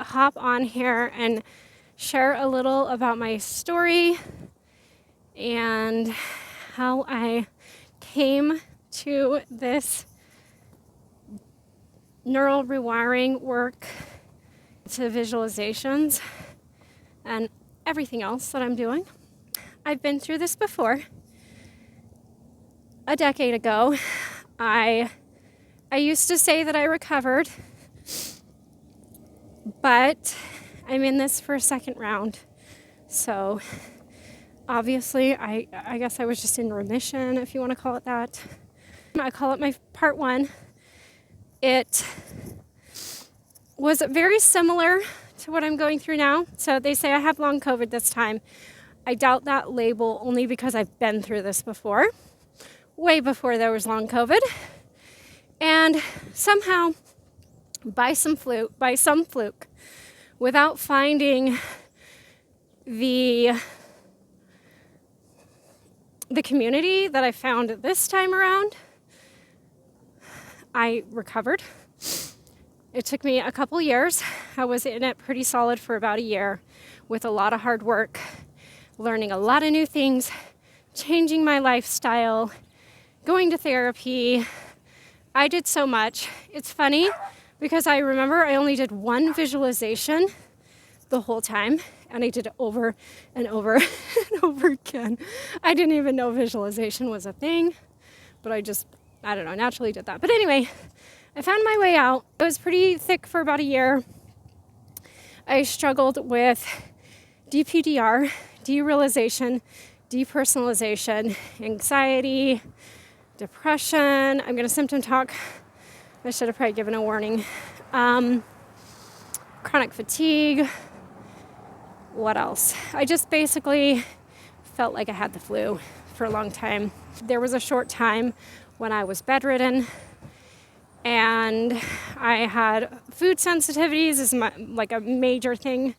hop on here and share a little about my story and how I came to this neural rewiring work, to visualizations, and everything else that I'm doing. I've been through this before. A decade ago, I used to say that I recovered, but I'm in this for a second round. So obviously, I guess I was just in remission, if you want to call it that. I call it my part one. It was very similar to what I'm going through now. So they say I have long COVID this time. I doubt that label only because I've been through this before, way before there was long COVID. And somehow, by some fluke, without finding the community that I found this time around, I recovered. It took me a couple years. I was in it pretty solid for about a year with a lot of hard work, learning a lot of new things, changing my lifestyle, going to therapy. I did so much. It's funny because I remember I only did one visualization the whole time, and I did it over and over and over again. I didn't even know visualization was a thing, but I don't know, naturally did that. But anyway, I found my way out. It was pretty thick for about a year. I struggled with DPDR, derealization, depersonalization, anxiety, depression. I'm going to symptom talk. I should have probably given a warning. Chronic fatigue. What else? I just basically felt like I had the flu for a long time. There was a short time when I was bedridden, and I had food sensitivities is like a major thing.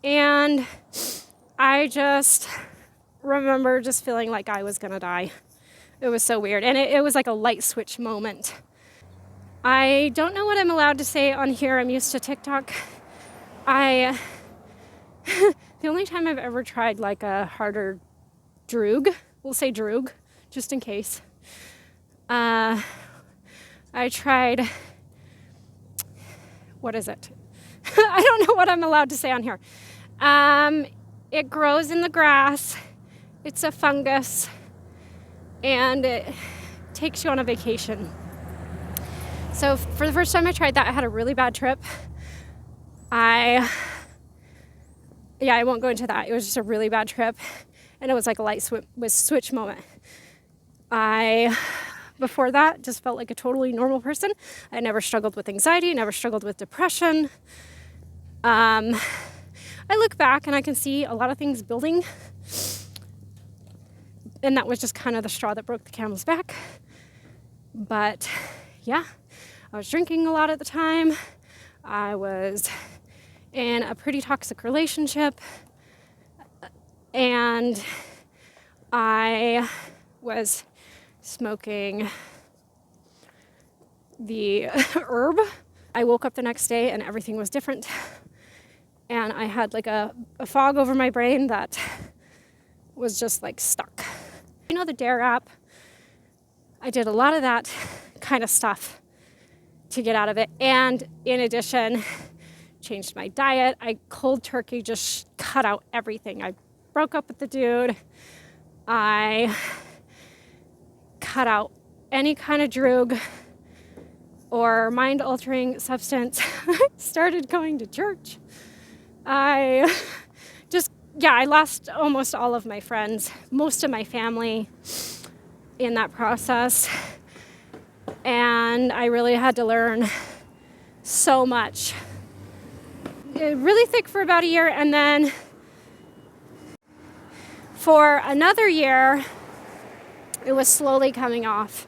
And I just remember just feeling like I was gonna die. It was so weird, and it was like a light switch moment. I don't know what I'm allowed to say on here. I'm used to TikTok. The only time I've ever tried like a harder droog, we'll say droog, just in case. I tried, what is it? I don't know what I'm allowed to say on here. It grows in the grass. It's a fungus, and it takes you on a vacation. So for the first time I tried that, I had a really bad trip. I won't go into that. It was just a really bad trip, and it was like a light switch moment. Before that, just felt like a totally normal person. I never struggled with anxiety, never struggled with depression. I look back and I can see a lot of things building, and that was just kind of the straw that broke the camel's back. But yeah, I was drinking a lot at the time. I was in a pretty toxic relationship, and I was smoking the herb. I woke up the next day and everything was different, and I had like a fog over my brain that was just like stuck. You know, the Dare app? I did a lot of that kind of stuff to get out of it, and in addition, changed my diet. I cold turkey just cut out everything. I broke up with the dude. I cut out any kind of droog or mind-altering substance. I started going to church. I lost almost all of my friends, most of my family in that process. And I really had to learn so much. Really thick for about a year, and then for another year, it was slowly coming off,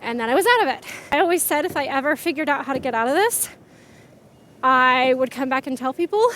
and then I was out of it. I always said if I ever figured out how to get out of this, I would come back and tell people,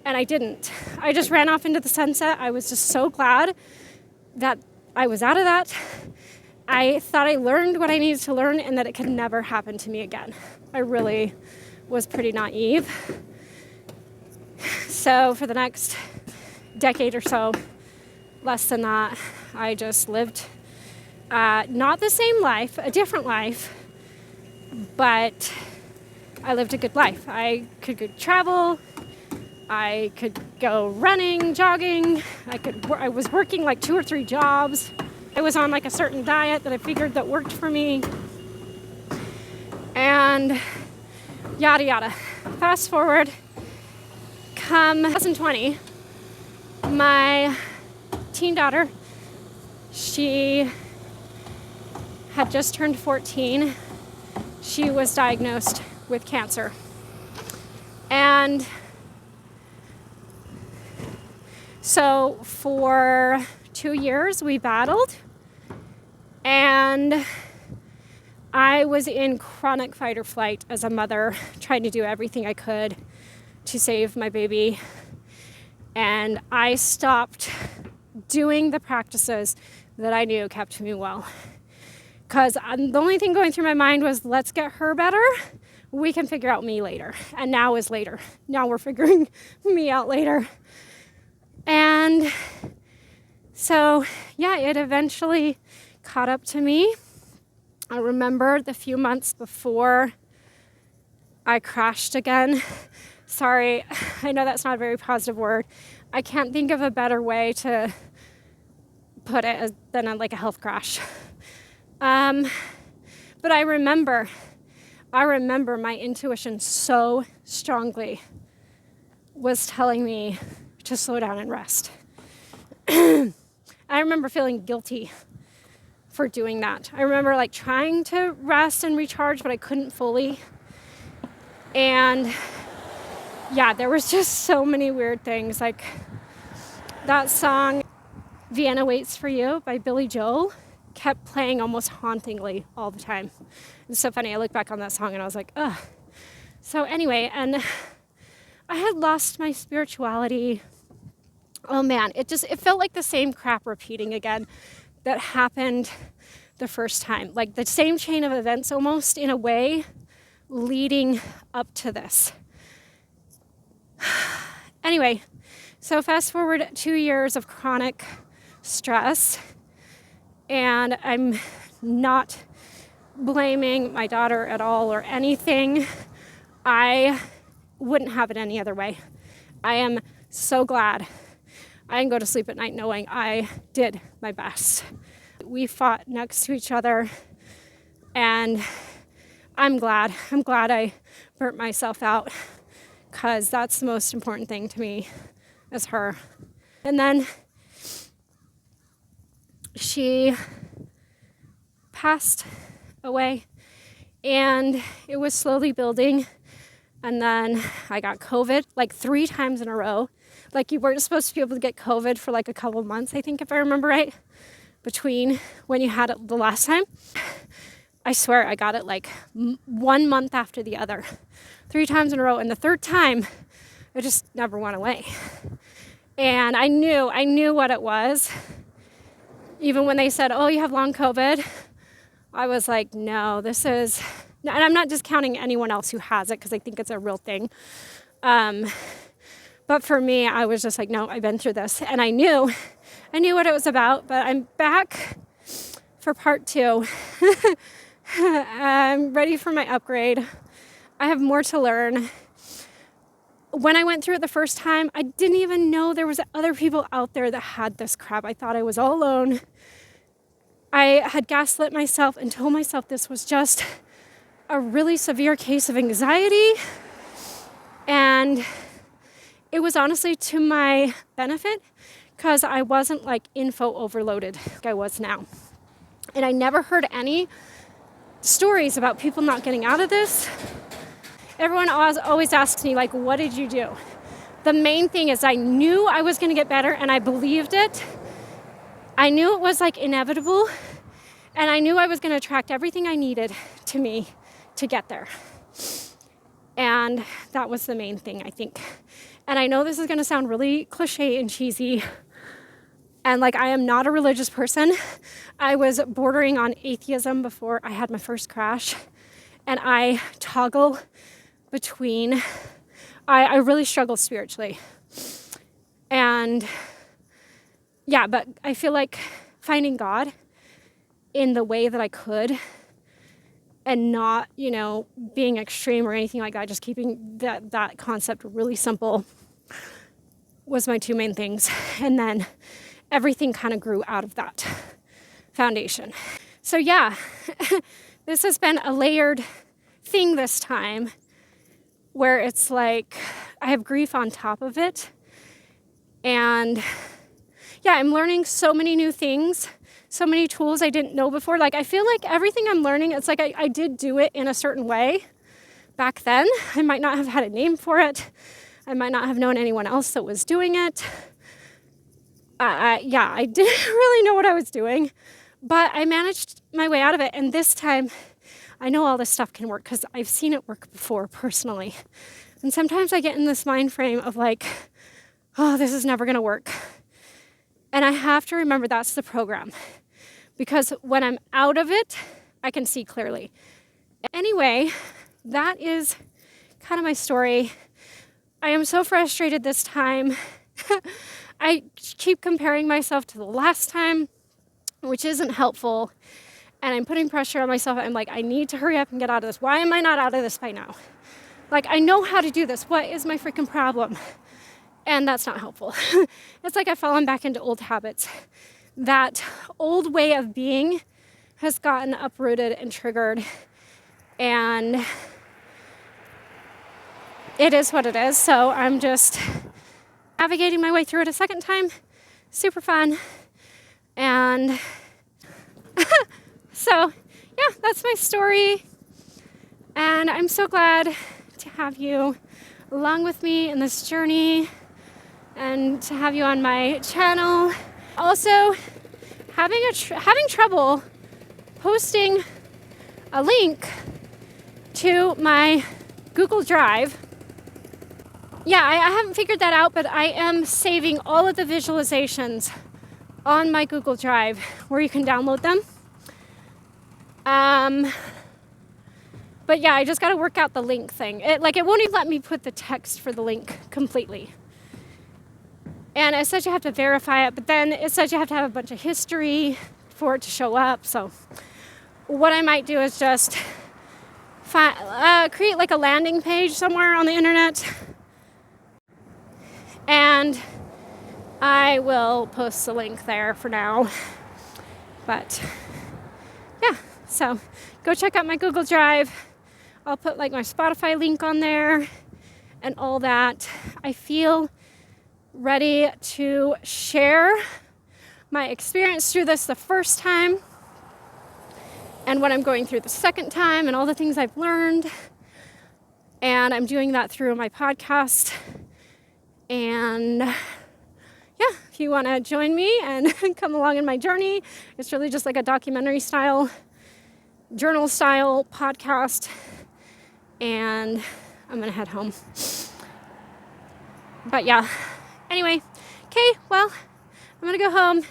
and I didn't. I just ran off into the sunset. I was just so glad that I was out of that. I thought I learned what I needed to learn and that it could never happen to me again. I really was pretty naive. So for the next decade or so, less than that, I just lived not the same life, a different life, but I lived a good life. I could go travel, I could go running, jogging, I was working like 2 or 3 jobs. I was on like a certain diet that I figured that worked for me, and yada yada. Fast forward, come 2020, my teen daughter, she had just turned 14. She was diagnosed with cancer. And so for 2 years we battled, and I was in chronic fight or flight as a mother, trying to do everything I could to save my baby. And I stopped doing the practices that I knew kept me well. Because the only thing going through my mind was, let's get her better. We can figure out me later. And now is later. Now we're figuring me out later. And so, yeah, it eventually caught up to me. I remember the few months before I crashed again. Sorry, I know that's not a very positive word. I can't think of a better way to put it than like a health crash. But I remember my intuition so strongly was telling me to slow down and rest. I remember feeling guilty for doing that. I remember like trying to rest and recharge, but I couldn't fully. And yeah, there was just so many weird things. Like that song, Vienna Waits for You by Billy Joel, kept playing almost hauntingly all the time. It's so funny. I look back on that song and I was like, ugh. So anyway, and I had lost my spirituality. Oh man, it felt like the same crap repeating again that happened the first time. Like the same chain of events almost, in a way, leading up to this. Anyway, so fast forward 2 years of chronic stress, and I'm not blaming my daughter at all or anything. I wouldn't have it any other way. I am so glad I can go to sleep at night knowing I did my best. We fought next to each other, and I'm glad I burnt myself out, because that's the most important thing to me, is her. And then she passed away, and it was slowly building. And then I got COVID like 3 times in a row. Like, you weren't supposed to be able to get COVID for like a couple of months, I think, if I remember right, between when you had it the last time. I swear I got it like 1 month after the other, 3 times in a row. And the 3rd time, it just never went away. And I knew what it was. Even when they said, oh, you have long COVID, I was like, no, this is, and I'm not discounting anyone else who has it, because I think it's a real thing. But for me, I was just like, no, I've been through this. And I knew what it was about, but I'm back for part 2. I'm ready for my upgrade. I have more to learn. When I went through it the first time, I didn't even know there was other people out there that had this crap. I thought I was all alone. I had gaslit myself and told myself this was just a really severe case of anxiety. And it was honestly to my benefit, because I wasn't like info overloaded like I was now. And I never heard any stories about people not getting out of this. Everyone always asks me, like, what did you do? The main thing is I knew I was going to get better, and I believed it. I knew it was like inevitable, and I knew I was going to attract everything I needed to me to get there. And that was the main thing, I think. And I know this is going to sound really cliche and cheesy, and like, I am not a religious person. I was bordering on atheism before I had my first crash, and I toggle between, I really struggle spiritually. And yeah, but I feel like finding God in the way that I could and not, being extreme or anything like that, just keeping that concept really simple was my two main things. And then everything kind of grew out of that foundation. So yeah, this has been a layered thing this time where it's like I have grief on top of it. And yeah, I'm learning so many new things, so many tools I didn't know before. Like, I feel like everything I'm learning, it's like I did do it in a certain way back then. I might not have had a name for it. I might not have known anyone else that was doing it. I didn't really know what I was doing, but I managed my way out of it. And this time, I know all this stuff can work because I've seen it work before personally. And sometimes I get in this mind frame of like, oh, this is never going to work. And I have to remember that's the program, because when I'm out of it, I can see clearly. Anyway, that is kind of my story. I am so frustrated this time. I keep comparing myself to the last time, which isn't helpful. And I'm putting pressure on myself. I'm like, I need to hurry up and get out of this. Why am I not out of this by now? Like, I know how to do this. What is my freaking problem? And that's not helpful. It's like I've fallen back into old habits. That old way of being has gotten uprooted and triggered. And it is what it is. So I'm just navigating my way through it a second time. Super fun. And so, yeah, that's my story. And I'm so glad to have you along with me in this journey and to have you on my channel. Also, having trouble posting a link to my Google Drive. Yeah, I haven't figured that out, but I am saving all of the visualizations on my Google Drive where you can download them. But yeah, I just got to work out the link thing. It won't even let me put the text for the link completely. And it says you have to verify it, but then it says you have to have a bunch of history for it to show up. So what I might do is just create like a landing page somewhere on the internet, and I will post the link there for now. But yeah, so go check out my Google Drive. I'll put like my Spotify link on there and all that. I feel ready to share my experience through this the first time and what I'm going through the second time and all the things I've learned. And I'm doing that through my podcast. And yeah, if you want to join me and come along in my journey, it's really just like a documentary style, journal style podcast. And I'm going to head home. But yeah, anyway, okay, well, I'm going to go home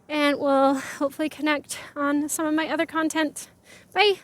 and we'll hopefully connect on some of my other content. Bye.